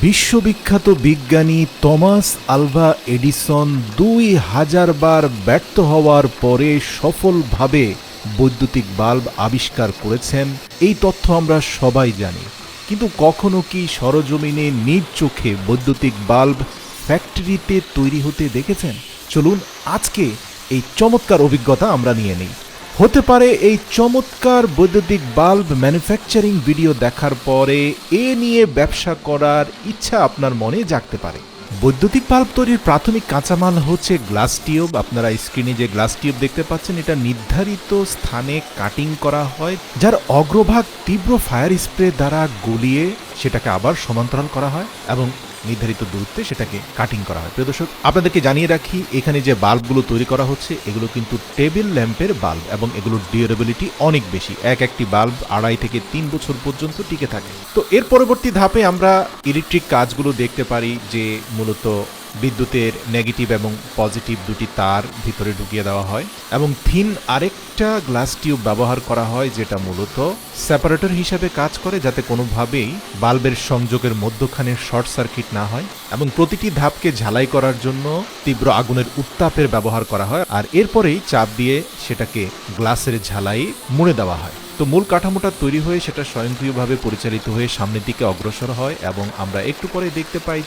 বিশ্ববিখ্যাত বিজ্ঞানী Thomas Alva Edison ২০০০ বার ব্যর্থ হওয়ার পরে সফলভাবে বৈদ্যুতিক বাল্ব আবিষ্কার করেছেন। এই তথ্য আমরা সবাই জানি, কিন্তু কখনো কি সরজমিনে নিজ চোখে বৈদ্যুতিক বাল্ব ফ্যাক্টরিতে তৈরি হতে দেখেছেন? চলুন আজকে এই চমৎকার অভিজ্ঞতা আমরা নিয়ে নিই। হতে পারে এই চমৎকার বৈদ্যুতিক বাল্ব ম্যানুফ্যাকচারিং ভিডিও দেখার পরে এ নিয়ে ব্যবসা করার ইচ্ছা আপনার মনে জাগতে পারে। বৈদ্যুতিক বাল্ব তৈরির প্রাথমিক কাঁচামাল হচ্ছে গ্লাস টিউব। আপনারা স্ক্রিনে যে গ্লাস টিউব দেখতে পাচ্ছেন, এটা নির্ধারিত স্থানে কাটিং করা হয়, যার অগ্রভাগ তীব্র ফায়ার স্প্রে দ্বারা গলিয়ে সেটাকে আবার সমান্তরাল করা হয় এবং নির্ধারিত দূরত্বে সেটাকে কাটিং করা হয়। প্রিয় দর্শক, আপনাদেরকে জানিয়ে রাখি, এখানে যে বাল্বগুলো তৈরি করা হচ্ছে এগুলো কিন্তু টেবিল ল্যাম্পের বাল্ব এবং এগুলোর ডিউরেবিলিটি অনেক বেশি। একটি বাল্ব 2.5 থেকে 3 বছর পর্যন্ত টিকে থাকে। তো এর পরবর্তী ধাপে আমরা ইলেকট্রিক কাজগুলো দেখতে পারি, যে মূলত বিদ্যুতের নেগেটিভ এবং পজিটিভ দুটি তার ভিতরে ঢুকিয়ে দেওয়া হয় এবং থিন আরেকটা গ্লাস টিউব ব্যবহার করা হয়, যেটা মূলত সেপারেটর হিসাবে কাজ করে, যাতে কোনোভাবেই বাল্বের সংযোগের মধ্যখানে শর্ট সার্কিট না হয়। এবং প্রতিটি ধাপকে ঝালাই করার জন্য তীব্র আগুনের উত্তাপের ব্যবহার করা হয়, আর এরপরেই চাপ দিয়ে সেটাকে গ্লাসের ঝালাই মুড়ে দেওয়া হয়। তো মূল কাঠামোটা তৈরি হয়ে সেটা স্বয়ংক্রিয়ভাবে পরিচালিত হয়ে সামনের দিকে অগ্রসর হয় এবং আমরা একটু পরে দেখতে পাই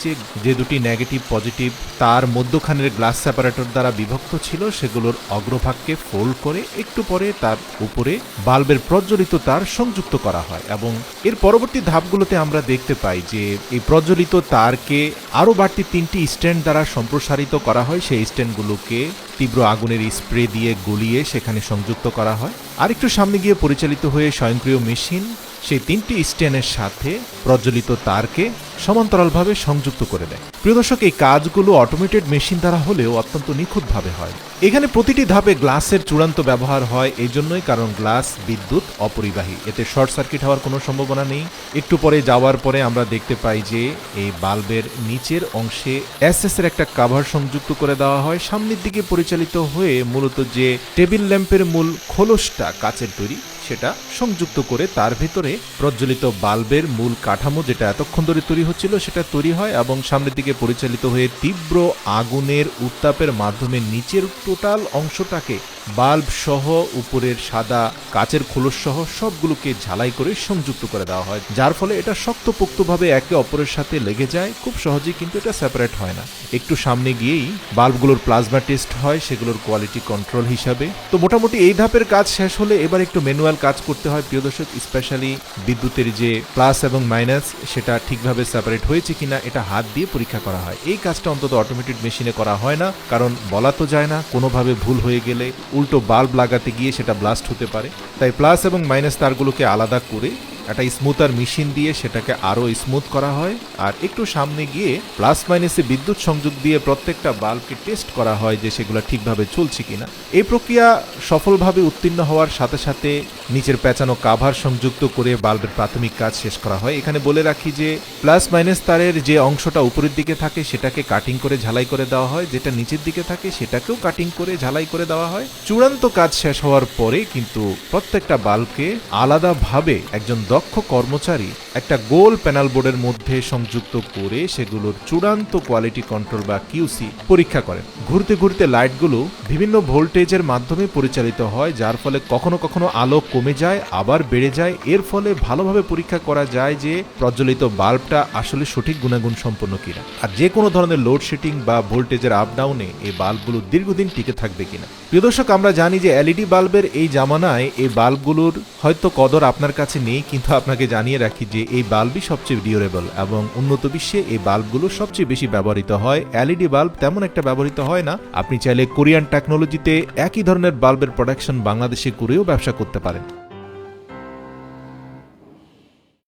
যে দুটি নেগেটিভ পজিটিভ তার মধ্যখানের গ্লাস সেপারেটর দ্বারা বিভক্ত ছিল, সেগুলোর অগ্রভাগকে ফোল্ড করে একটু পরে তার উপরে বাল্বের প্রজ্বলিত তার সংযুক্ত করা হয়। এবং এর পরবর্তী ধাপগুলোতে আমরা দেখতে পাই যে এই প্রজ্বলিত তারকে আরও বাড়তি 3টি স্ট্যান্ড দ্বারা সম্প্রসারিত করা হয়। সেই স্ট্যান্ডগুলোকে তীব্র আগুনের স্প্রে দিয়ে গলিয়ে সেখানে সংযুক্ত করা হয়। আরেকটু সামনে গিয়ে পরিচালিত হয়ে স্বয়ংক্রিয় মেশিন সেই 3টি স্ট্যান্ডের সাথে প্রজ্বলিত তারকে সমান্তরালভাবে সংযুক্ত করে দেয়। প্রিয় দর্শক, এই কাজগুলো অটোমেটেড মেশিন দ্বারা হলেও অত্যন্ত নিখুঁতভাবে হয়। এখানে প্রতিটি ধাপে গ্লাসের চূড়ান্ত ব্যবহার হয় এই জন্যই কারণ গ্লাস বিদ্যুৎ অপরিবাহী, এতে শর্ট সার্কিট হওয়ার কোনো সম্ভাবনা নেই। একটু পরে যাওয়ার পরে আমরা দেখতে পাই যে এই বাল্বের নিচের অংশে এসএস এর একটা কাভার সংযুক্ত করে দেওয়া হয়। সামনের দিকে পরিচালিত হয়ে মূলত যে টেবিল ল্যাম্পের মূল খোলসটা কাচের তৈরি, সেটা সংযুক্ত করে তার ভেতরে প্রজ্বলিত বাল্বের মূল কাঠামো, যেটা এতক্ষণ ধরে তৈরি হচ্ছিল, সেটা তৈরি হয় এবং সামনের দিকে পরিচালিত হয়ে তীব্র আগুনের উত্তাপের মাধ্যমে নিচের টোটাল অংশটাকে বাল্ব সহ উপরের সাদা কাচের খোলস সহ সবগুলোকে ঝালাই করে সংযুক্ত করে দেওয়া হয়, যার ফলে এটা শক্তপোক্তভাবে একে অপরের সাথে লেগে যায় খুব সহজেই, কিন্তু এটা সেপারেট হয় না। একটু সামনে গিয়েই বাল্বগুলোর প্লাজমা টেস্ট হয় সেগুলোর কোয়ালিটি কন্ট্রোল হিসাবে। তো মোটামুটি এই ধাপের কাজ শেষ হলে এবার একটু ম্যানুয়াল কাজ করতে হয়। প্রিয় দর্শক, স্পেশালি বিদ্যুতের যে প্লাস এবং মাইনাস সেটা ঠিকভাবে সেপারেট হয়েছে কিনা এটা হাত দিয়ে পরীক্ষা করা হয়। এই কাজটা অন্তত অটোমেটেড মেশিনে করা হয় না, কারণ বলা তো যায় না, কোনোভাবে ভুল হয়ে গেলে উল্টো বাল্ব লাগাতে গিয়ে সেটা ব্লাস্ট হতে পারে। তাই প্লাস এবং মাইনাস তারগুলোকে আলাদা করে একটা স্মুথার মেশিন দিয়ে সেটাকে আরও স্মুথ করা হয়, আর একটু সামনে গিয়ে প্লাস মাইনাসে বিদ্যুৎ সংযোগ দিয়ে প্রত্যেকটা বাল্বকে টেস্ট করা হয় যে সেগুলো ঠিকভাবে চলছে কিনা। এই প্রক্রিয়া সফলভাবে উত্তীর্ণ হওয়ার সাথে সাথে নিচের পেঁচানো কাভার সংযুক্ত করে বাল্বের প্রাথমিক কাজ শেষ করা হয়। এখানে বলে রাখি যে প্লাস মাইনাস তারের যে অংশটা উপরের দিকে থাকে সেটাকে কাটিং করে ঝালাই করে দেওয়া হয়, যেটা নিচের দিকে থাকে সেটাকেও কাটিং করে ঝালাই করে দেওয়া হয়। চূড়ান্ত কাজ শেষ হওয়ার পরে কিন্তু প্রত্যেকটা বাল্বকে আলাদাভাবে একজন দক্ষ কর্মচারী একটা গোল প্যানেল বোর্ডের মধ্যে সংযুক্ত করে সেগুলোর চূড়ান্ত কোয়ালিটি কন্ট্রোল বা কিউসি পরীক্ষা করেন। ঘুরতে ঘুরতে লাইটগুলো বিভিন্ন ভোল্টেজের মাধ্যমে পরিচালিত হয়, যার ফলে কখনো কখনো আলো কমে যায় আবার বেড়ে যায়। এর ফলে ভালোভাবে পরীক্ষা করা যায় যে প্রজ্বলিত বাল্বটা আসলে সঠিক গুণাগুণ সম্পন্ন কিনা, আর যে কোনো ধরনের লোডশেডিং বা ভোল্টেজের আপ ডাউনে এই বাল্বগুলো দীর্ঘদিন টিকে থাকবে কিনা। প্রিয় দর্শক, আমরা জানি যে এলইডি বাল্বের এই জামানায় এই বাল্বগুলোর হয়তো কদর আপনার কাছে নেই, কিন্তু আপনাকে জানিয়ে রাখি যে এই বাল্বই সবচেয়ে ডিউরেবল এবং উন্নত বিশ্বে এই বাল্বগুলো সবচেয়ে বেশি ব্যবহৃত হয়। এলইডি বাল্ব তেমন একটা ব্যবহৃত হয় না। আপনি চাইলে কোরিয়ান টেকনোলজিতে একই ধরনের বাল্বের প্রোডাকশন বাংলাদেশে করেও ব্যবসা করতে পারেন।